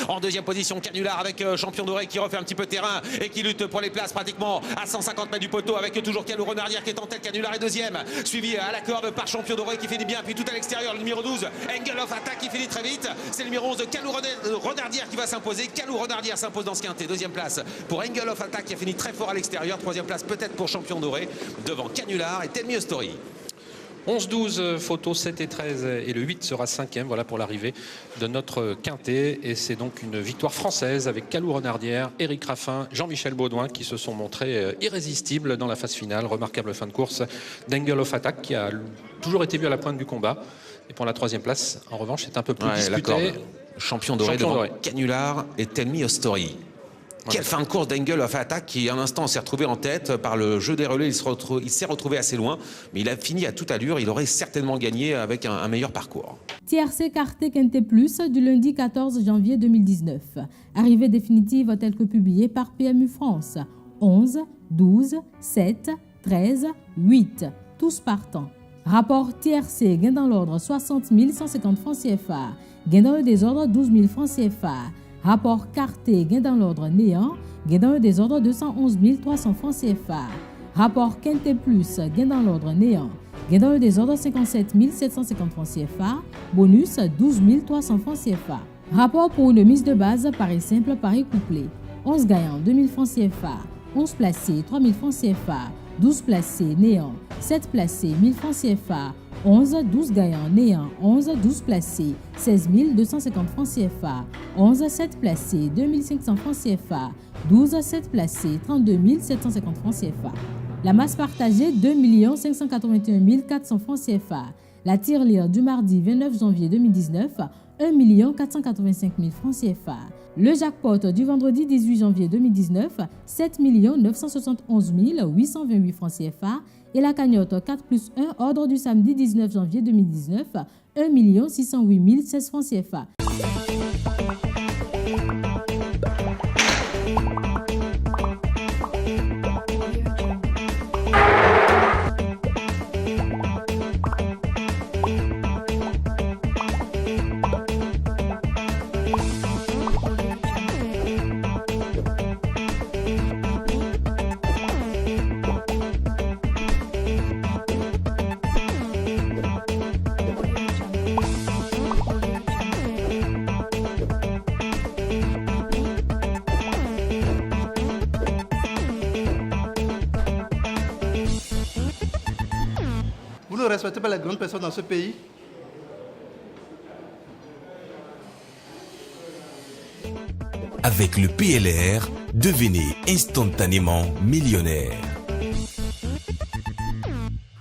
En deuxième position, Canular avec Champion Doré qui refait un petit peu de terrain et qui lutte pour les places pratiquement à 150 mètres du poteau avec toujours Calou Renardière qui est en tête. Canular est deuxième, suivi à la corde par Champion Doré qui finit bien. Puis tout à l'extérieur, le numéro 12, Angle of Attack qui finit très vite. C'est le numéro 11 de Calou Renardière qui va s'imposer. Calou Renardière s'impose dans ce quintet. Deuxième place pour Angle of Attack qui a fini très fort à l'extérieur. Troisième place peut-être pour Champion Doré devant Canular et Tell Me a Story. 11-12 photos, 7 et 13 et le 8 sera 5e, voilà pour l'arrivée de notre quintet. Et c'est donc une victoire française avec Calou Renardière, Éric Raffin, Jean-Michel Baudouin qui se sont montrés irrésistibles dans la phase finale. Remarquable fin de course d'Angle of Attack qui a toujours été vu à la pointe du combat. Et pour la troisième place, en revanche, c'est un peu plus disputé. Champion Doré devant Canular et Tell Me a Story. Quelle fin de course d'Angle of Attack qui, un instant, s'est retrouvé en tête par le jeu des relais. Il s'est retrouvé assez loin, mais il a fini à toute allure. Il aurait certainement gagné avec un meilleur parcours. Tiercé Quartet Quintet Plus du lundi 14 janvier 2019. Arrivée définitive telle que publiée par PMU France. 11, 12, 7, 13, 8. Tous partants. Rapport tiercé, gain dans l'ordre 60 150 francs CFA. Gain dans le désordre 12 000 francs CFA. Rapport Carté, gain dans l'ordre néant, gain dans le désordre 211 300 francs CFA. Rapport Quintet Plus, gain dans l'ordre néant, gain dans le désordre 57 750 francs CFA. Bonus 12 300 francs CFA. Rapport pour une mise de base pari simple, pari couplé. 11 gagnants 2000 francs CFA. 11 placés 3000 francs CFA. 12 placés néant. 7 placés 1000 francs CFA. 11, 12 gagnants néant, 11, 12 placés, 16 250 francs CFA, 11, 7 placés, 2500 francs CFA, 12, 7 placés, 32 750 francs CFA. La masse partagée, 2 581 400 francs CFA. La tirelire du mardi 29 janvier 2019, 1 485 000 francs CFA. Le jackpot du vendredi 18 janvier 2019, 7 971 828 francs CFA. Et la cagnotte 4 plus 1, ordre du samedi 19 janvier 2019, 1 608 016 francs CFA. Vous ne respectez pas les grandes personnes dans ce pays? Avec le PLR, devenez instantanément millionnaire.